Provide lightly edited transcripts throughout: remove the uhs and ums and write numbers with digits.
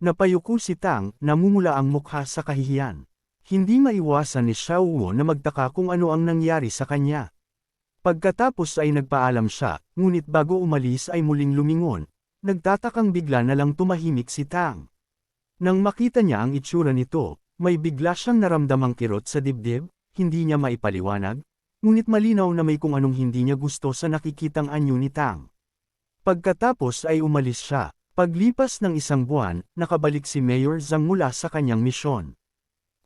Napayuko si Tang, namumula ang mukha sa kahihiyan. Hindi maiwasan ni Xiao Wu na magtaka kung ano ang nangyari sa kanya. Pagkatapos ay nagpaalam siya, ngunit bago umalis ay muling lumingon. Nagtatakang bigla na lang tumahimik si Tang. Nang makita niya ang itsura nito, may bigla siyang naramdamang kirot sa dibdib, hindi niya maipaliwanag, ngunit malinaw na may kung anong hindi niya gusto sa nakikitang anyo ni Tang. Pagkatapos ay umalis siya. Paglipas ng isang buwan, nakabalik si Mayor Zhang mula sa kanyang misyon.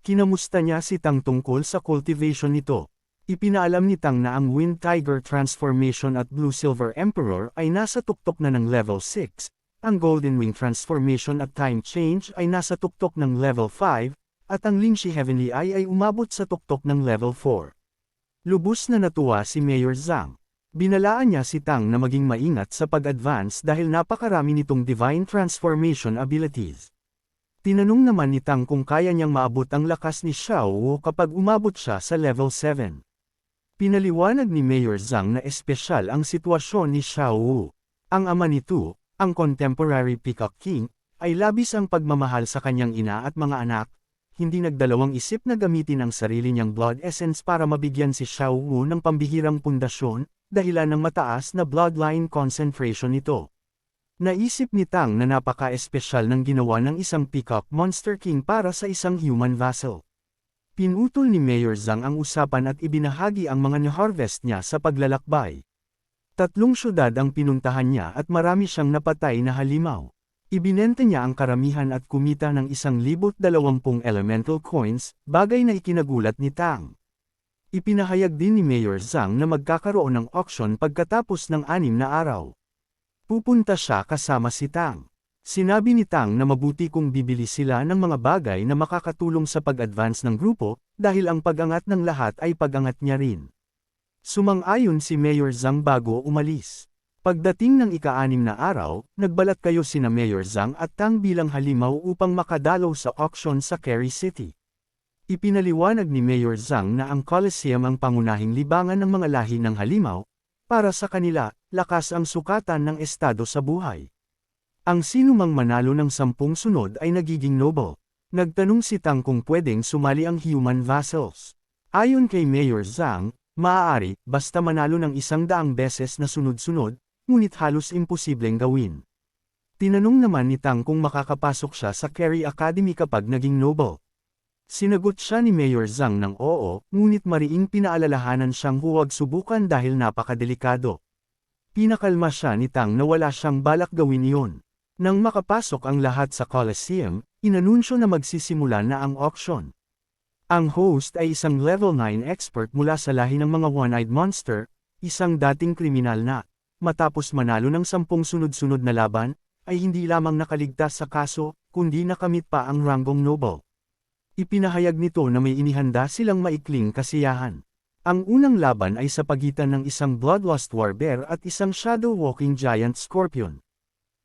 Kinamusta niya si Tang tungkol sa cultivation nito. Ipinaalam ni Tang na ang Wind Tiger Transformation at Blue Silver Emperor ay nasa tuktok na ng level 6, ang Golden Wing Transformation at Time Change ay nasa tuktok ng level 5, at ang Lingxi Heavenly Eye ay umabot sa tuktok ng level 4. Lubos na natuwa si Mayor Zhang. Binalaan niya si Tang na maging maingat sa pag-advance dahil napakarami nitong Divine Transformation abilities. Tinanong naman ni Tang kung kaya niyang maabot ang lakas ni Xiao Wu kapag umabot siya sa level 7. Pinaliwanag ni Mayor Zhang na espesyal ang sitwasyon ni Xiao Wu. Ang ama nito, ang contemporary Peacock King, ay labis ang pagmamahal sa kanyang ina at mga anak, hindi nagdalawang isip na gamitin ang sarili niyang blood essence para mabigyan si Xiao Wu ng pambihirang pundasyon, dahilan ng mataas na bloodline concentration nito. Naisip ni Tang na napaka-espesyal ng ginawa ng isang Peacock Monster King para sa isang human vassal. Pinutol ni Mayor Zhang ang usapan at ibinahagi ang mga na-harvest niya sa paglalakbay. 3 syudad ang pinuntahan niya at marami siyang napatay na halimaw. Ibinenta niya ang karamihan at kumita ng 1,020 elemental coins, bagay na ikinagulat ni Tang. Ipinahayag din ni Mayor Zhang na magkakaroon ng auction pagkatapos ng 6 na araw. Pupunta siya kasama si Tang. Sinabi ni Tang na mabuti kung bibili sila ng mga bagay na makakatulong sa pag-advance ng grupo, dahil ang pag-angat ng lahat ay pag-angat niya rin. Sumang-ayon si Mayor Zhang bago umalis. Pagdating ng ika-6 na araw, nagbalat kayo sina Mayor Zhang at Tang bilang halimaw upang makadalaw sa auction sa Kerry City. Ipinaliwanag ni Mayor Zhang na ang Colosseum ang pangunahing libangan ng mga lahi ng halimaw, para sa kanila, lakas ang sukatan ng estado sa buhay. Ang sinumang manalo ng 10 sunod ay nagiging noble. Nagtanong si Tang kung pwedeng sumali ang human vassals. Ayon kay Mayor Zhang, maaari, basta manalo ng 100 beses na sunod-sunod, ngunit halos imposibleng gawin. Tinanong naman ni Tang kung makakapasok siya sa Kerry Academy kapag naging noble. Sinagot siya ni Mayor Zhang ng oo, ngunit mariing pinaalalahanan siyang huwag subukan dahil napakadelikado. Pinakalma siya ni Tang na wala siyang balak gawin iyon. Nang makapasok ang lahat sa Colosseum, inanunsyo na magsisimula na ang auction. Ang host ay isang level 9 expert mula sa lahi ng mga one-eyed monster, isang dating kriminal na, matapos manalo ng 10 sunod-sunod na laban, ay hindi lamang nakaligtas sa kaso, kundi nakamit pa ang ranggong noble. Ipinahayag nito na may inihanda silang maikling kasiyahan. Ang unang laban ay sa pagitan ng isang Bloodlust Warbear at isang Shadow-walking Giant Scorpion.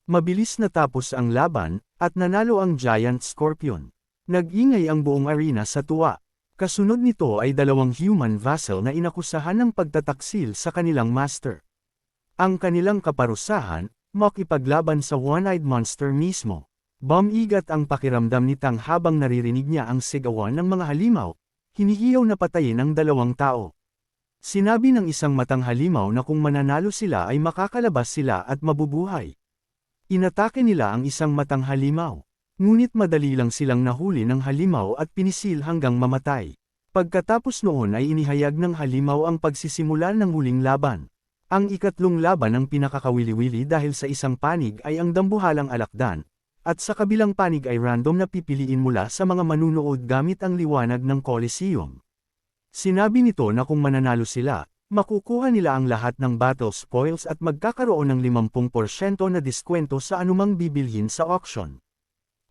Mabilis natapos ang laban, at nanalo ang Giant Scorpion. Nag-ingay ang buong arena sa tuwa. Kasunod nito ay 2 human vassal na inakusahan ng pagtataksil sa kanilang master. Ang kanilang kaparusahan, makipaglaban sa one-eyed monster mismo. Bumigat ang pakiramdam ni Tang habang naririnig niya ang sigawan ng mga halimaw, hinihiyaw na patayin ang 2 tao. Sinabi ng isang matang halimaw na kung mananalo sila ay makakalabas sila at mabubuhay. Inatake nila ang isang matang halimaw. Ngunit madali lang silang nahuli ng halimaw at pinisil hanggang mamatay. Pagkatapos noon ay inihayag ng halimaw ang pagsisimula ng huling laban. Ang ikatlong laban ang pinakakawili-wili dahil sa isang panig ay ang dambuhalang alakdan, at sa kabilang panig ay random na pipiliin mula sa mga manunood gamit ang liwanag ng Colosseum. Sinabi nito na kung mananalo sila, makukuha nila ang lahat ng battle spoils at magkakaroon ng 50% na diskwento sa anumang bibilhin sa auction.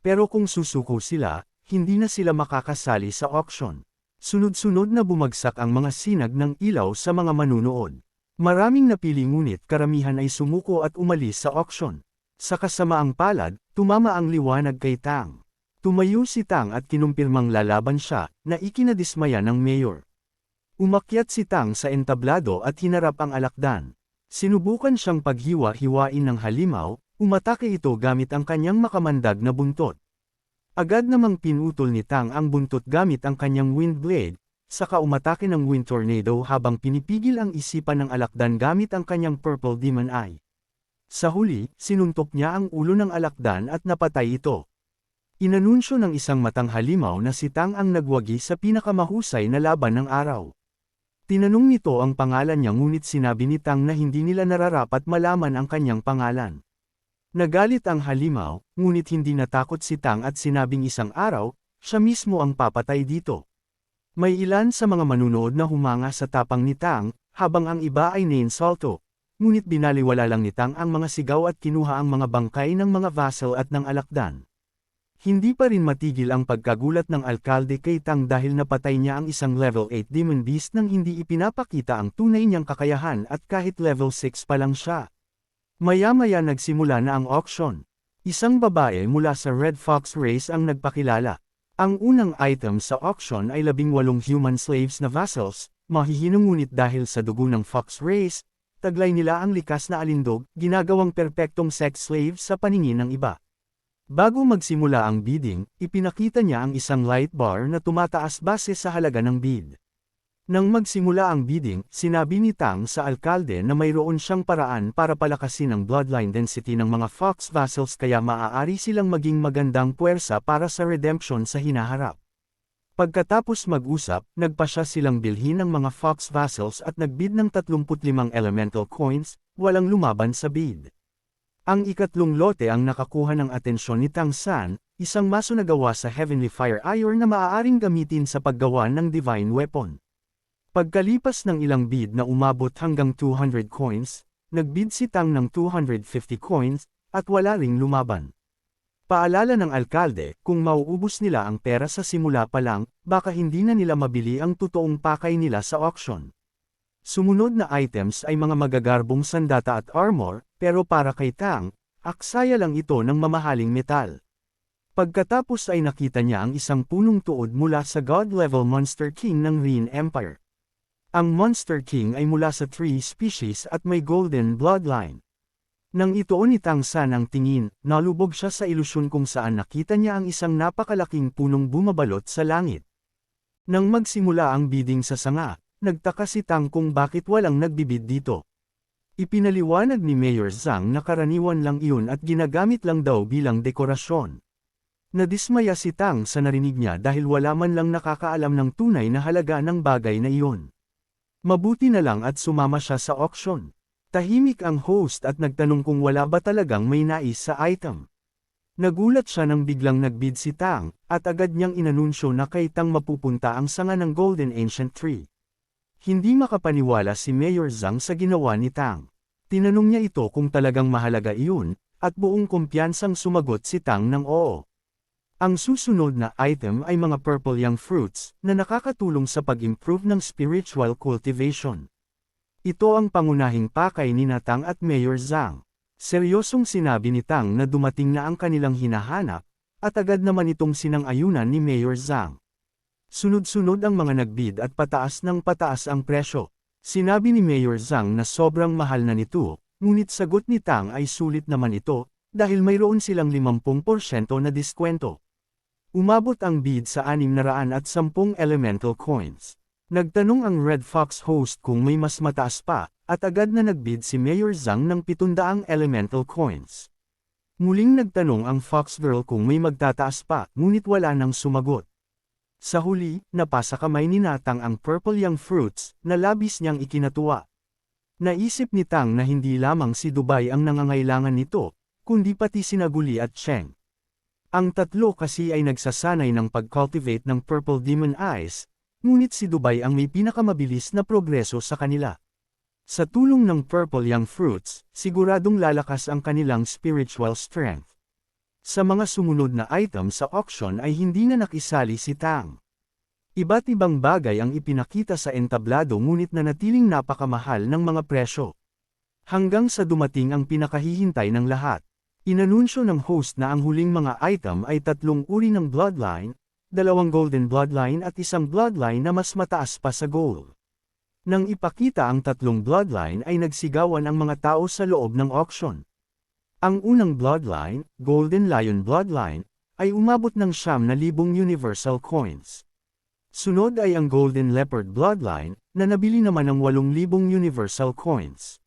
Pero kung susuko sila, hindi na sila makakasali sa auction. Sunod-sunod na bumagsak ang mga sinag ng ilaw sa mga manunood. Maraming napili ngunit karamihan ay sumuko at umalis sa auction. Sa kasamaang palad, tumama ang liwanag kay Tang. Tumayo si Tang at kinumpirmang lalaban siya, na ikinadismaya ng mayor. Umakyat si Tang sa entablado at hinarap ang alakdan. Sinubukan siyang paghiwa-hiwain ng halimaw, umatake ito gamit ang kanyang makamandag na buntot. Agad namang pinutol ni Tang ang buntot gamit ang kanyang wind blade, saka umatake ng wind tornado habang pinipigil ang isipan ng alakdan gamit ang kanyang purple demon eye. Sa huli, sinuntok niya ang ulo ng alakdan at napatay ito. Inanunsyo ng isang matang halimaw na si Tang ang nagwagi sa pinakamahusay na laban ng araw. Tinanong nito ang pangalan niya ngunit sinabi ni Tang na hindi nila nararapat malaman ang kanyang pangalan. Nagalit ang halimaw, ngunit hindi natakot si Tang at sinabing isang araw, siya mismo ang papatay dito. May ilan sa mga manunood na humanga sa tapang ni Tang, habang ang iba ay nainsulto. Ngunit binaliwala lang ni Tang ang mga sigaw at kinuha ang mga bangkay ng mga vassal at ng alakdan. Hindi pa rin matigil ang pagkagulat ng alkalde kay Tang dahil napatay niya ang isang level 8 demon beast nang hindi ipinapakita ang tunay niyang kakayahan at kahit level 6 pa lang siya. Maya-maya nagsimula na ang auction. Isang babae mula sa Red Fox race ang nagpakilala. Ang unang item sa auction ay 18 human slaves na vassals, mahihinong ngunit dahil sa dugo ng Fox race, taglay nila ang likas na alindog, ginagawang perpektong sex slave sa paningin ng iba. Bago magsimula ang bidding, ipinakita niya ang isang light bar na tumataas base sa halaga ng bid. Nang magsimula ang bidding, sinabi ni Tang sa alkalde na mayroon siyang paraan para palakasin ang bloodline density ng mga Fox vassals kaya maaari silang maging magandang puwersa para sa redemption sa hinaharap. Pagkatapos mag-usap, nagpasya silang bilhin ng mga Fox vassals at nagbid ng 35 elemental coins, walang lumaban sa bid. Ang ikatlong lote ang nakakuha ng atensyon ni Tang San, isang maso na gawa sa Heavenly Fire Iron na maaaring gamitin sa paggawa ng Divine Weapon. Pagkalipas ng ilang bid na umabot hanggang 200 coins, nagbid si Tang ng 250 coins, at wala ring lumaban. Paalala ng alkalde, kung mauubos nila ang pera sa simula pa lang, baka hindi na nila mabili ang totoong pakay nila sa auction. Sumunod na items ay mga magagarbong sandata at armor, pero para kay Tang, aksaya lang ito ng mamahaling metal. Pagkatapos ay nakita niya ang isang punong tuod mula sa God-level Monster King ng Rin Empire. Ang Monster King ay mula sa 3 species at may golden bloodline. Nang ituon ni Tang San ang tingin, nalubog siya sa ilusyon kung saan nakita niya ang isang napakalaking punong bumabalot sa langit. Nang magsimula ang bidding sa sanga, nagtaka si Tang kung bakit walang nagbibid dito. Ipinaliwanag ni Mayor Zhang na karaniwan lang iyon at ginagamit lang daw bilang dekorasyon. Nadismaya si Tang sa narinig niya dahil wala man lang nakakaalam ng tunay na halaga ng bagay na iyon. Mabuti na lang at sumama siya sa auction. Tahimik ang host at nagtanong kung wala ba talagang may nais sa item. Nagulat siya nang biglang nagbid si Tang, at agad niyang inanunsyo na kay Tang mapupunta ang sanga ng Golden Ancient Tree. Hindi makapaniwala si Mayor Zhang sa ginawa ni Tang. Tinanong niya ito kung talagang mahalaga iyon, at buong kumpiyansang sumagot si Tang ng oo. Ang susunod na item ay mga purple young fruits, na nakakatulong sa pag-improve ng spiritual cultivation. Ito ang pangunahing pakay ni Tang at Mayor Zhang. Seryosong sinabi ni Tang na dumating na ang kanilang hinahanap, at agad naman itong sinang-ayunan ni Mayor Zhang. Sunod-sunod ang mga nagbid at pataas ng pataas ang presyo. Sinabi ni Mayor Zhang na sobrang mahal na nito, ngunit sagot ni Tang ay sulit naman ito, dahil mayroon silang 50% na diskwento. Umabot ang bid sa 610 elemental coins. Nagtanong ang Red Fox host kung may mas mataas pa, at agad na nagbid si Mayor Zhang ng 700 elemental coins. Muling nagtanong ang Fox Girl kung may magtataas pa, ngunit wala nang sumagot. Sa huli, napasa kamay ni Tang ang purple young fruits, na labis niyang ikinatuwa. Naisip ni Tang na hindi lamang si Dubai ang nangangailangan nito, kundi pati sina Guli at Cheng. Ang tatlo kasi ay nagsasanay ng pag-cultivate ng purple demon eyes, ngunit si Dubai ang may pinakamabilis na progreso sa kanila. Sa tulong ng purple young fruits, siguradong lalakas ang kanilang spiritual strength. Sa mga sumunod na item sa auction ay hindi na nakisali si Tang. Iba't ibang bagay ang ipinakita sa entablado ngunit nanatiling napakamahal ng mga presyo. Hanggang sa dumating ang pinakahihintay ng lahat. Inanunsyo ng host na ang huling mga item ay 3 uri ng bloodline, 2 golden bloodline at 1 bloodline na mas mataas pa sa gold. Nang ipakita ang 3 bloodline ay nagsigawan ang mga tao sa loob ng auction. Ang unang bloodline, Golden Lion Bloodline, ay umabot ng 9,000 universal coins. Sunod ay ang Golden Leopard Bloodline, na nabili naman ng 8,000 universal coins.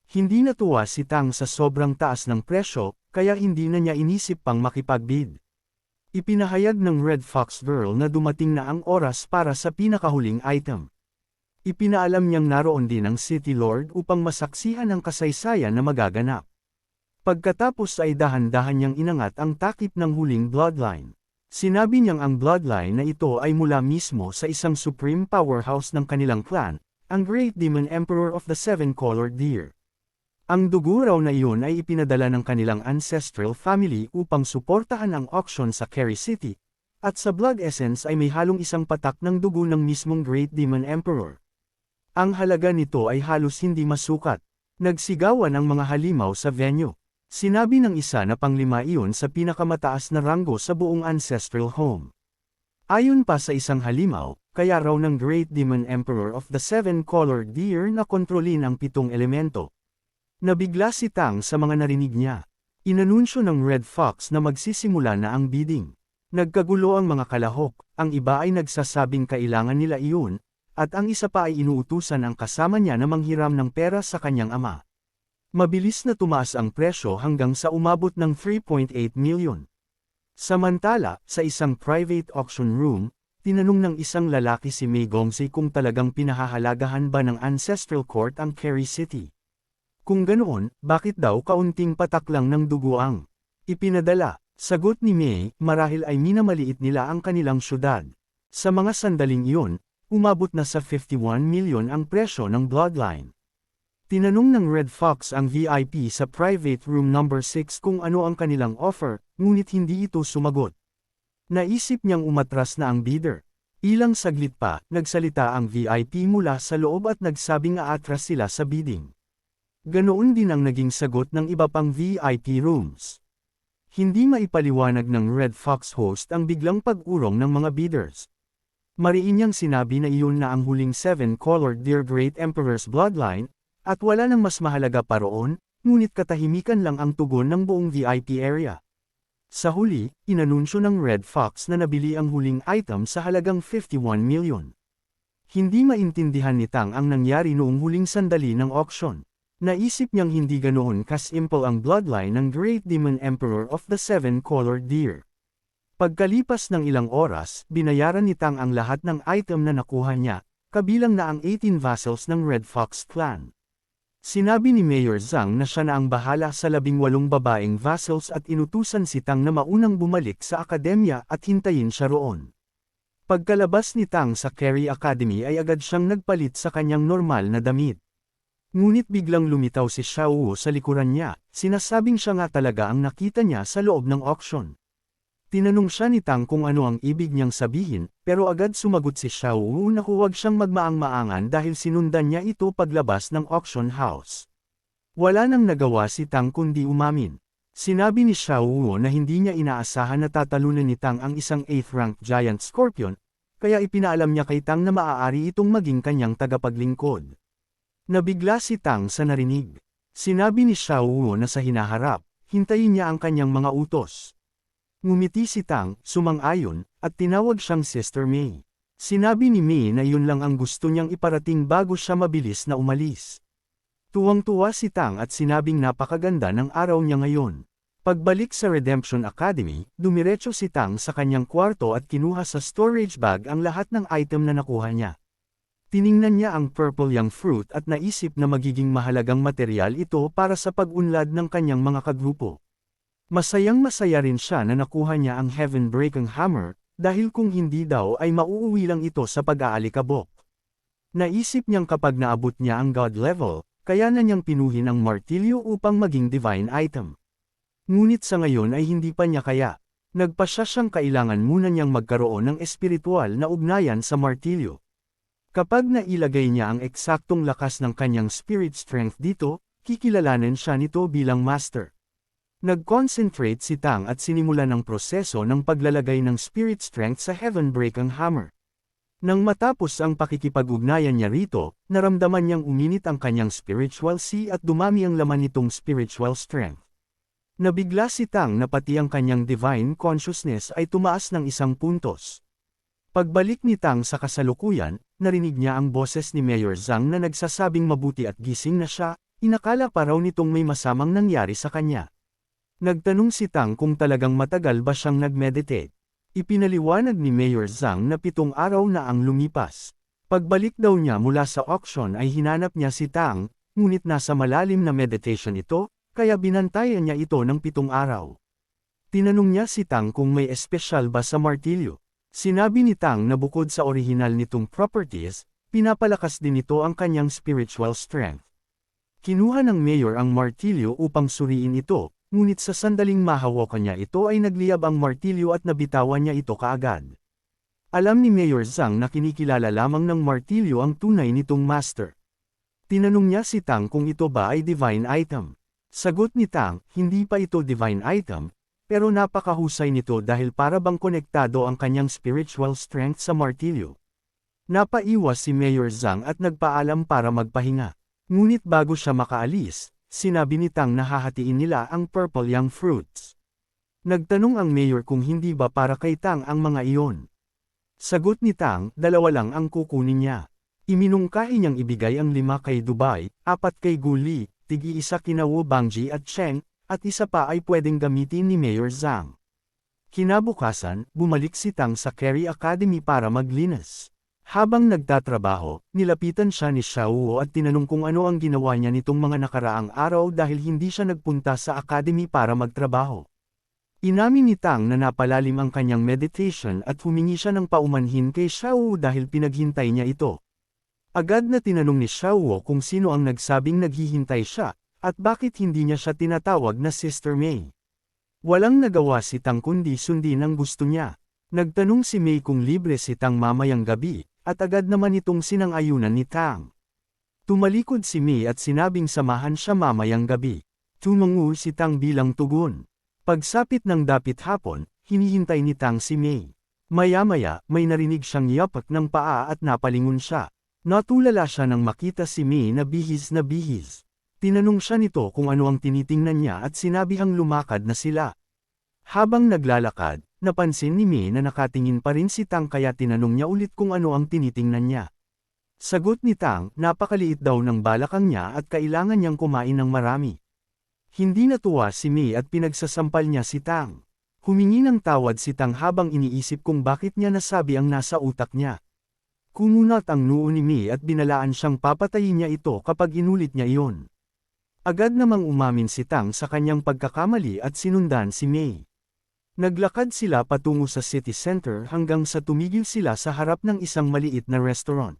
Hindi natuwa si Tang sa sobrang taas ng presyo, kaya hindi na niya inisip pang makipagbid. Ipinahayag ng Red Fox Girl na dumating na ang oras para sa pinakahuling item. Ipinaalam niyang naroon din ang City Lord upang masaksihan ang kasaysayan na magaganap. Pagkatapos ay dahan-dahan niyang inangat ang takip ng huling bloodline. Sinabi niyang ang bloodline na ito ay mula mismo sa isang supreme powerhouse ng kanilang clan, ang Great Demon Emperor of the Seven-Colored Deer. Ang dugo raw na iyon ay ipinadala ng kanilang ancestral family upang suportahan ang auction sa Kerry City, at sa blood essence ay may halong isang patak ng dugo ng mismong Great Demon Emperor. Ang halaga nito ay halos hindi masukat. Nagsigawan ang mga halimaw sa venue. Sinabi ng isa na panglima iyon sa pinakamataas na ranggo sa buong ancestral home. Ayon pa sa isang halimaw, kaya raw ng Great Demon Emperor of the Seven-Colored Deer na kontrolin ang 7 elemento. Nabigla si Tang sa mga narinig niya. Inanunsyo ng Red Fox na magsisimula na ang bidding. Nagkagulo ang mga kalahok, ang iba ay nagsasabing kailangan nila iyon, at ang isa pa ay inuutusan ang kasama niya na manghiram ng pera sa kanyang ama. Mabilis na tumaas ang presyo hanggang sa umabot ng 3.8 million. Samantala, sa isang private auction room, tinanong ng isang lalaki si Mei Gongzi kung talagang pinahahalagahan ba ng Ancestral Court ang Kerry City. Kung ganoon, bakit daw kaunting patak lang ng dugo ang ipinadala? Sagot ni Mei, marahil ay minamaliit nila ang kanilang syudad. Sa mga sandaling iyon, umabot na sa 51 million ang presyo ng bloodline. Tinanong ng Red Fox ang VIP sa private room number 6 kung ano ang kanilang offer, ngunit hindi ito sumagot. Naisip niyang umatras na ang bidder. Ilang saglit pa, nagsalita ang VIP mula sa loob at nagsabing aatras sila sa bidding. Ganoon din ang naging sagot ng iba pang VIP rooms. Hindi maipaliwanag ng Red Fox host ang biglang pag-urong ng mga bidders. Mariin niyang sinabi na iyon na ang huling 7-colored Deer Great Emperor's bloodline, at wala nang mas mahalaga pa roon, ngunit katahimikan lang ang tugon ng buong VIP area. Sa huli, inanunsyo ng Red Fox na nabili ang huling item sa halagang 51 million. Hindi maintindihan ni Tang ang nangyari noong huling sandali ng auction. Naisip niyang hindi ganoon kasimple ang bloodline ng Great Demon Emperor of the Seven-Colored Deer. Pagkalipas ng ilang oras, binayaran ni Tang ang lahat ng item na nakuha niya, kabilang na ang 18 vassals ng Red Fox clan. Sinabi ni Mayor Zhang na siya na ang bahala sa 18 babaeng vassals at inutusan si Tang na maunang bumalik sa akademya at hintayin siya roon. Pagkalabas ni Tang sa Kerry Academy ay agad siyang nagpalit sa kanyang normal na damit. Ngunit biglang lumitaw si Xiao Wu sa likuran niya, sinasabing siya nga talaga ang nakita niya sa loob ng auction. Tinanong siya ni Tang kung ano ang ibig niyang sabihin, pero agad sumagot si Xiao Wu na huwag siyang magmaang-maangan dahil sinundan niya ito paglabas ng auction house. Wala nang nagawa si Tang kundi umamin. Sinabi ni Xiao Wu na hindi niya inaasahan na tatalunan ni Tang ang isang 8th-ranked giant scorpion, kaya ipinaalam niya kay Tang na maaari itong maging kanyang tagapaglingkod. Nabigla si Tang sa narinig. Sinabi ni Xiao Wu na sa hinaharap, hintayin niya ang kanyang mga utos. Ngumiti si Tang, sumang-ayon, at tinawag siyang Sister Mei. Sinabi ni Mei na yun lang ang gusto niyang iparating bago siya mabilis na umalis. Tuwang-tuwa si Tang at sinabing napakaganda ng araw niya ngayon. Pagbalik sa Redemption Academy, dumiretso si Tang sa kanyang kwarto at kinuha sa storage bag ang lahat ng item na nakuha niya. Tiningnan niya ang purple young fruit at naisip na magiging mahalagang material ito para sa pag-unlad ng kanyang mga kagrupo. Masayang-masaya rin siya na nakuha niya ang Heaven-Breaking Hammer, dahil kung hindi daw ay mauuwi lang ito sa pag-aalikabok. Naisip niyang kapag naabot niya ang God level, kaya na niyang pinuhin ang martilyo upang maging divine item. Ngunit sa ngayon ay hindi pa niya kaya. Nagpasya siyang kailangan muna niyang magkaroon ng espiritual na ugnayan sa martilyo. Kapag nailagay niya ang eksaktong lakas ng kanyang spirit strength dito, kikilalanin siya nito bilang master. Nag-concentrate si Tang at sinimulan ang proseso ng paglalagay ng spirit strength sa Heaven-Breaking Hammer. Nang matapos ang pakikipag-ugnayan niya rito, naramdaman niyang uminit ang kanyang spiritual sea at dumami ang laman nitong spiritual strength. Nabigla si Tang na pati ang kanyang divine consciousness ay tumaas ng 1 puntos. Pagbalik ni Tang sa kasalukuyan, narinig niya ang boses ni Mayor Zhang na nagsasabing mabuti at gising na siya, inakala pa raw nitong may masamang nangyari sa kanya. Nagtanong si Tang kung talagang matagal ba siyang nag-meditate. Ipinaliwanag ni Mayor Zhang na 7 araw na ang lumipas. Pagbalik daw niya mula sa auction ay hinanap niya si Tang, ngunit nasa malalim na meditation ito, kaya binantayan niya ito ng 7 araw. Tinanong niya si Tang kung may espesyal ba sa martilyo. Sinabi ni Tang na bukod sa orihinal nitong properties, pinapalakas din ito ang kanyang spiritual strength. Kinuha ng mayor ang martilyo upang suriin ito, ngunit sa sandaling mahawakan niya ito ay nagliyab ang martilyo at nabitawan niya ito kaagad. Alam ni Mayor Zhang na kinikilala lamang ng martilyo ang tunay nitong master. Tinanong niya si Tang kung ito ba ay divine item. Sagot ni Tang, hindi pa ito divine item, pero napakahusay nito dahil para bang konektado ang kanyang spiritual strength sa martilyo. Napaiwas si Mayor Zhang at nagpaalam para magpahinga. Ngunit bago siya makaalis, sinabi ni Tang na hahatiin nila ang purple young fruits. Nagtanong ang mayor kung hindi ba para kay Tang ang mga iyon. Sagot ni Tang, 2 lang ang kukunin niya. Iminungkahi niyang ibigay ang 5 kay Dubai, 4 kay Guli, tig-1 kina Wu Bangji at Cheng, at 1 pa ay pwedeng gamitin ni Mayor Zhang. Kinabukasan, bumalik si Tang sa Carey Academy para maglinis. Habang nagtatrabaho, nilapitan siya ni Xiao at tinanong kung ano ang ginawa niya nitong mga nakaraang araw dahil hindi siya nagpunta sa academy para magtrabaho. Inamin ni Tang na napalalim ang kanyang meditation at humingi siya ng paumanhin kay Xiao dahil pinaghintay niya ito. Agad na tinanong ni Xiao kung sino ang nagsabing naghihintay siya, at bakit hindi niya siya tinatawag na Sister May. Walang nagawa si Tang kundi sundin ang gusto niya. Nagtanong si May kung libre si Tang mamayang gabi, at agad naman itong sinang-ayunan ni Tang. Tumalikod si May at sinabing samahan siya mamayang gabi. Tumango si Tang bilang tugon. Pagsapit ng dapit hapon, hinihintay ni Tang si May. Maya-maya, may narinig siyang yapak ng paa at napalingon siya. Natulala siya nang makita si May na bihis na bihis. Tinanong siya nito kung ano ang tinitingnan niya at sinabihang lumakad na sila. Habang naglalakad, napansin ni May na nakatingin pa rin si Tang kaya tinanong niya ulit kung ano ang tinitingnan niya. Sagot ni Tang, napakaliit daw ng balakang niya at kailangan niyang kumain ng marami. Hindi natuwa si May at pinagsasampal niya si Tang. Humingi ng tawad si Tang habang iniisip kung bakit niya nasabi ang nasa utak niya. Kumunat ang noo ni May at binalaan siyang papatayin niya ito kapag inulit niya iyon. Agad namang umamin si Tang sa kanyang pagkakamali at sinundan si May. Naglakad sila patungo sa city center hanggang sa tumigil sila sa harap ng isang maliit na restaurant.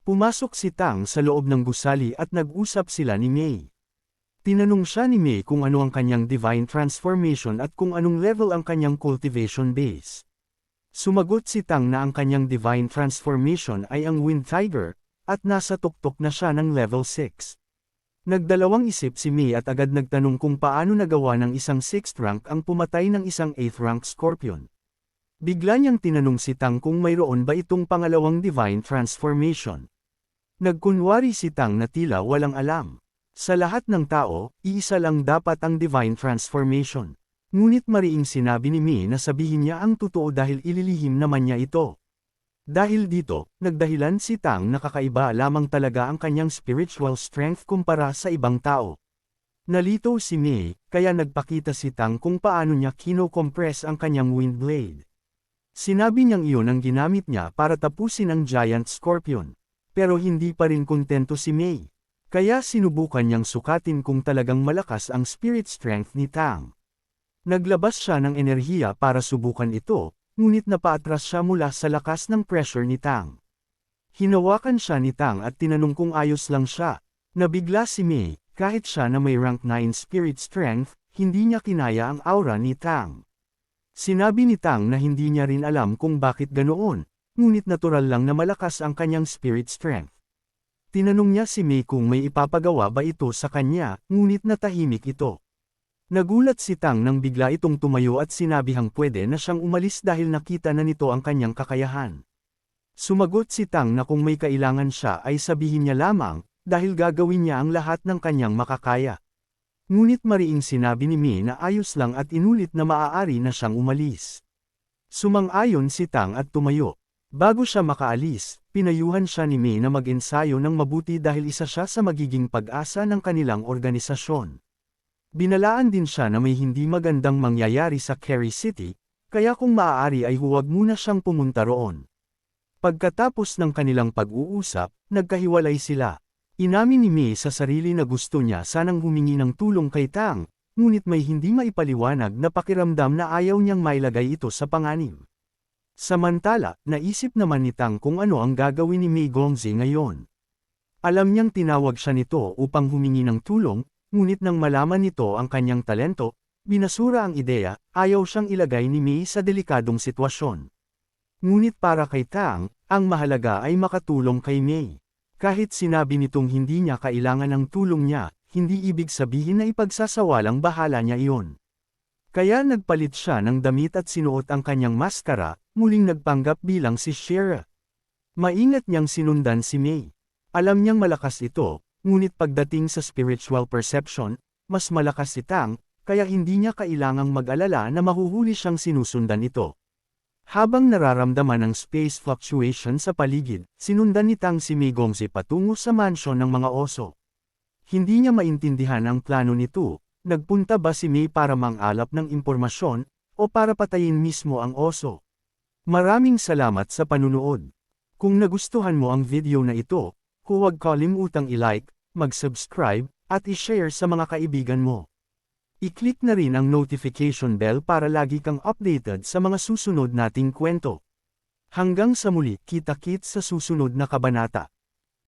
Pumasok si Tang sa loob ng gusali at nag-usap sila ni May. Tinanong siya ni May kung ano ang kanyang divine transformation at kung anong level ang kanyang cultivation base. Sumagot si Tang na ang kanyang divine transformation ay ang Wind Tiger, at nasa tuktok na siya ng level 6. Nagdalawang isip si May at agad nagtanong kung paano nagawa ng isang 6th rank ang pumatay ng isang 8th rank Scorpion. Bigla niyang tinanong si Tang kung mayroon ba itong pangalawang divine transformation. Nagkunwari si Tang na tila walang alam. Sa lahat ng tao, iisa lang dapat ang divine transformation. Ngunit mariing sinabi ni May na sabihin niya ang totoo dahil ililihim naman niya ito. Dahil dito, nagdahilan si Tang na kakaiba lamang talaga ang kanyang spiritual strength kumpara sa ibang tao. Nalito si May, kaya nagpakita si Tang kung paano niya kino-compress ang kanyang wind blade. Sinabi niyang iyon ang ginamit niya para tapusin ang giant scorpion. Pero hindi pa rin kontento si May. Kaya sinubukan niyang sukatin kung talagang malakas ang spirit strength ni Tang. Naglabas siya ng enerhiya para subukan ito, ngunit napaatras siya mula sa lakas ng pressure ni Tang. Hinawakan siya ni Tang at tinanong kung ayos lang siya. Nabigla si May, kahit siya na may rank 9 spirit strength, hindi niya kinaya ang aura ni Tang. Sinabi ni Tang na hindi niya rin alam kung bakit ganoon, ngunit natural lang na malakas ang kanyang spirit strength. Tinanong niya si May kung may ipapagawa ba ito sa kanya, ngunit natahimik ito. Nagulat si Tang nang bigla itong tumayo at sinabihang pwede na siyang umalis dahil nakita na nito ang kanyang kakayahan. Sumagot si Tang na kung may kailangan siya ay sabihin niya lamang, dahil gagawin niya ang lahat ng kanyang makakaya. Ngunit mariing sinabi ni Mei na ayos lang at inulit na maaari na siyang umalis. Sumang-ayon si Tang at tumayo. Bago siya makaalis, pinayuhan siya ni Mei na mag-ensayo ng mabuti dahil isa siya sa magiging pag-asa ng kanilang organisasyon. Binalaan din siya na may hindi magandang mangyayari sa Carrie City, kaya kung maaari ay huwag muna siyang pumunta roon. Pagkatapos ng kanilang pag-uusap, nagkahiwalay sila. Inamin ni Mei sa sarili na gusto niya sanang humingi ng tulong kay Tang, ngunit may hindi maipaliwanag na pakiramdam na ayaw niyang mailagay ito sa panganib. Samantala, naisip naman ni Tang kung ano ang gagawin ni Mei Gongzi ngayon. Alam niyang tinawag siya nito upang humingi ng tulong, ngunit nang malaman nito ang kanyang talento, binasura ang ideya, ayaw siyang ilagay ni Mei sa delikadong sitwasyon. Ngunit para kay Tang, ang mahalaga ay makatulong kay Mei. Kahit sinabi nitong hindi niya kailangan ng tulong niya, hindi ibig sabihin na ipagsasawalang bahala niya iyon. Kaya nagpalit siya ng damit at sinuot ang kanyang maskara, muling nagpanggap bilang si Shira. Maingat niyang sinundan si Mei. Alam niyang malakas ito, ngunit pagdating sa spiritual perception, mas malakas si Tang, kaya hindi niya kailangang mag-alala na mahuhuli siyang sinusundan ito. Habang nararamdaman ang space fluctuation sa paligid, sinundan ni Tang si Mei Gongzi patungo sa mansyon ng mga oso. Hindi niya maintindihan ang plano nito, nagpunta ba si Mei para mang-alap ng impormasyon, o para patayin mismo ang oso. Maraming salamat sa panunood. Kung nagustuhan mo ang video na ito, huwag kalimutang i-like, mag-subscribe, at i-share sa mga kaibigan mo. I-click na rin ang notification bell para lagi kang updated sa mga susunod nating kwento. Hanggang sa muli, kita-kits sa susunod na kabanata.